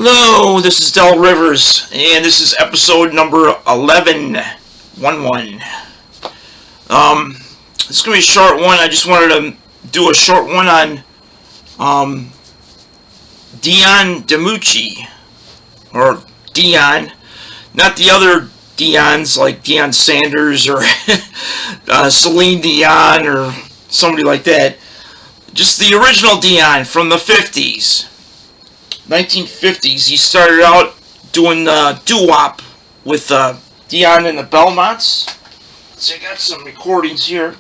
Hello, this is Del Rivers, and this is episode number 11. It's going to be a short one. I just wanted to do a short one on Dion DiMucci, or Dion, not the other Dions like Deion Sanders or Celine Dion or somebody like that. Just the original Dion from the 50s. 1950s. He started out doing doo-wop with Dion and the Belmonts. So I got some recordings here.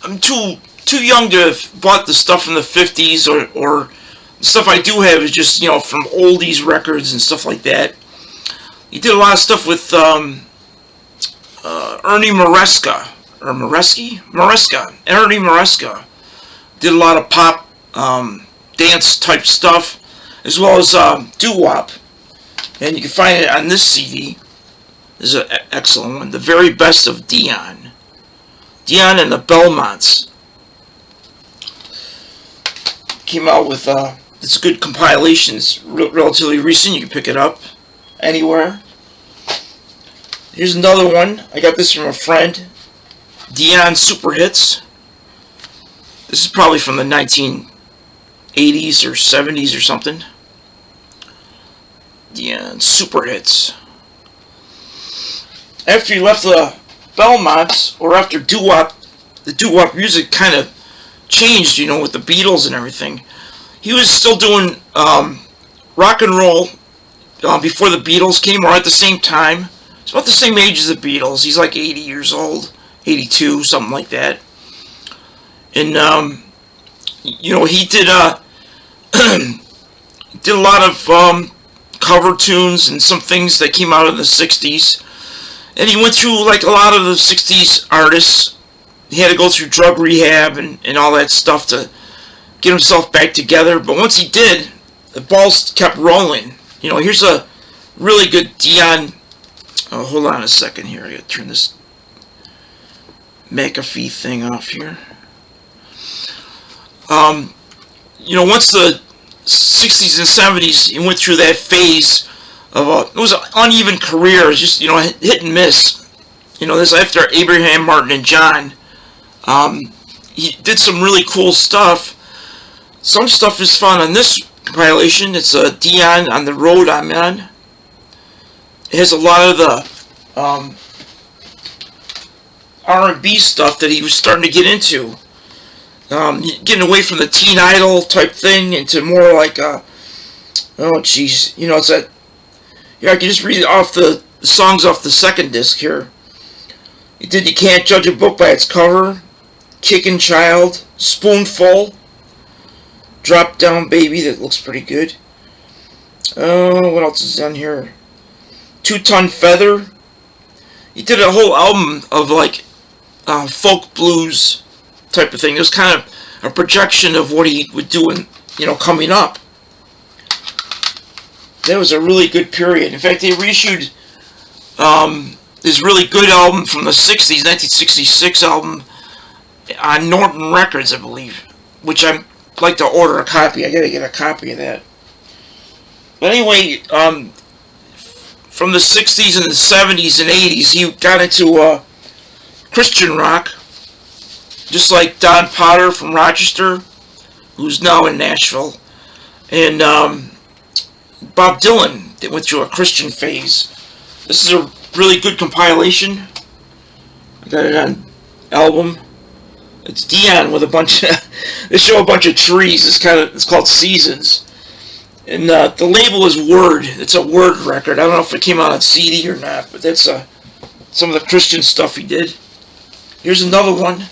I'm too young to have bought the stuff from the 50s, or the stuff I do have is just, from oldies records and stuff like that. He did a lot of stuff with Ernie Maresca, or Ernie Maresca. Did a lot of pop dance type stuff, as well as doo-wop. And you can find it on this CD. This is an excellent one. The Very Best of Dion. Dion and the Belmonts. Came out with, it's a good compilation. It's relatively recent. You can pick it up anywhere. Here's another one. I got this from a friend. Dion Super Hits. This is probably from the 1980s or 70s or something. Dion Super Hits. After he left the Belmonts, or after doo-wop, the doo-wop music kind of changed, with the Beatles and everything. He was still doing rock and roll before the Beatles came, or at the same time. He's about the same age as the Beatles. He's like 80 years old, 82, something like that. And he did did a lot of cover tunes and some things that came out of the 60s. And he went through, like a lot of the 60s artists. He had to go through drug rehab and all that stuff to get himself back together. But once he did, the balls kept rolling. Here's a really good Dion. Oh, hold on a second here. I gotta turn this McAfee thing off here. Once the 60s and 70s, he went through that phase of it was an uneven career. It was just, hit and miss. This after Abraham, Martin, and John. He did some really cool stuff. Some stuff is found on this compilation. It's a Dion on the Road I'm On. It has a lot of the R&B stuff that he was starting to get into. Getting away from the teen idol type thing into more like it's that. Here, I can just read off the songs off the second disc here. He did You Can't Judge a Book by Its Cover, Kickin' Child, Spoonful, Drop Down Baby, that looks pretty good. What else is on here? 2-Ton Feather. He did a whole album of like folk blues type of thing. It was kind of a projection of what he would do coming up. That was a really good period. In fact, they reissued this really good album from the 60s, 1966 album, on Norton Records, I believe, which I'd like to order a copy. I gotta get a copy of that. But anyway, from the 60s and the 70s and 80s, he got into Christian rock, just like Don Potter from Rochester, who's now in Nashville, and Bob Dylan, that went through a Christian phase. This is a really good compilation. I got it on album. It's Dion with a bunch of, they show a bunch of trees. It's called Seasons. And the label is Word. It's a Word record. I don't know if it came out on CD or not, but that's some of the Christian stuff he did. Here's another one.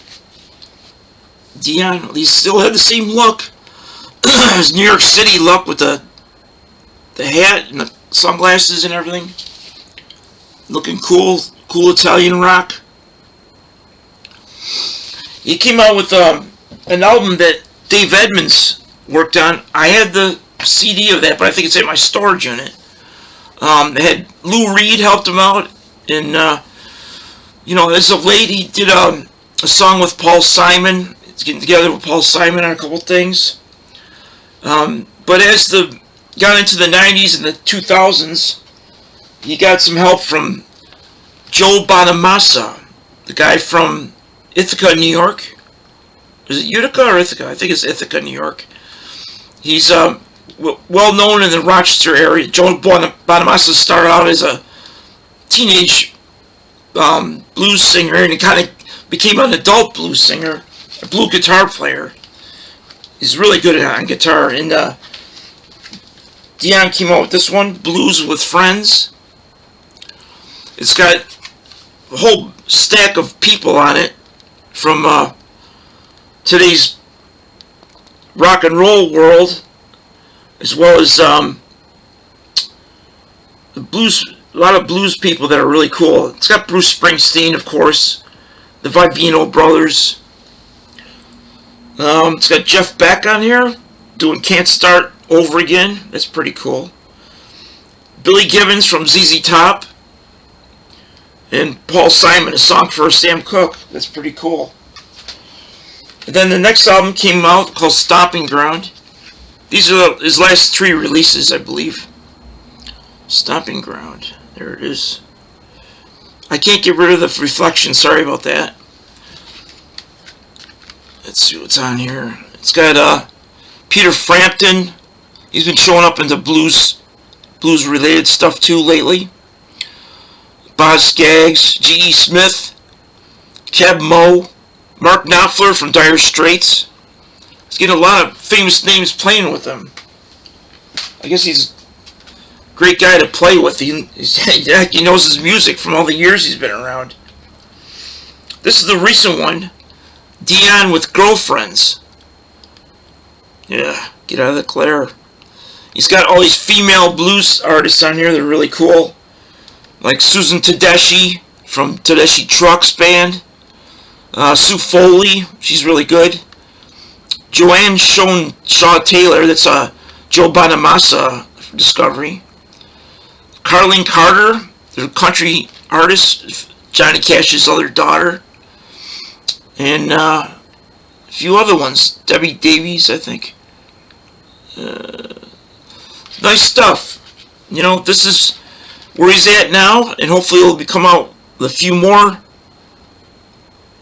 Dion, he still had the same look. His New York City look with the hat and the sunglasses and everything. Looking cool Italian rock. He came out with an album that Dave Edmunds worked on. I had the CD of that, but I think it's in my storage unit. They had Lou Reed helped him out, and as of late he did a song with Paul Simon. He's getting together with Paul Simon on a couple things. But as the got into the 90s and the 2000s, he got some help from Joe Bonamassa, the guy from Ithaca, New York. Is it Utica or Ithaca? I think it's Ithaca, New York. He's well known in the Rochester area. Joe Bonamassa started out as a teenage blues singer, and he kind of became an adult blues singer, a blue guitar player. He's really good on guitar. And Dion came out with this one, Blues with Friends. It's got a whole stack of people on it from today's rock and roll world, as well as the blues. A lot of blues people that are really cool. It's got Bruce Springsteen, of course, the Vivino brothers. It's got Jeff Beck on here doing "Can't Start Over Again." That's pretty cool. Billy Gibbons from ZZ Top, and Paul Simon, a song for Sam Cooke. That's pretty cool. And then the next album came out called Stomping Ground. These are his last 3 releases, I believe. Stomping Ground. There it is. I can't get rid of the reflection. Sorry about that. Let's see what's on here. It's got Peter Frampton. He's been showing up into blues-related stuff too lately. Boz Scaggs, G.E. Smith, Keb Mo, Mark Knopfler from Dire Straits. He's getting a lot of famous names playing with him. I guess he's a great guy to play with. He knows his music from all the years he's been around. This is the recent one, Dion with Girlfriends. Yeah, get out of the glare. He's got all these female blues artists on here. They're really cool. Like Susan Tedeschi from Tedeschi Trucks Band. Sue Foley, she's really good. Joanne Shaw Taylor, that's Joe Bonamassa Discovery. Carlene Carter, the country artist, Johnny Cash's other daughter. And a few other ones. Debbie Davies, I think. Nice stuff. You know, this is where he's at now, and hopefully he'll come out with a few more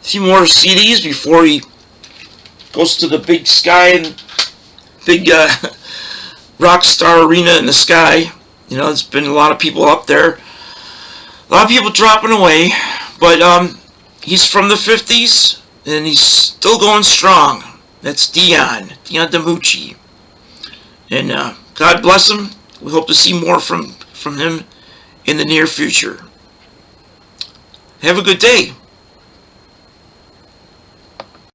CDs before he goes to the big sky and big rock star arena in the sky. You know, there's been a lot of people up there, a lot of people dropping away, but he's from the 50s and he's still going strong. That's Dion DiMucci, and God bless him. We hope to see more from him in the near future. Have a good day.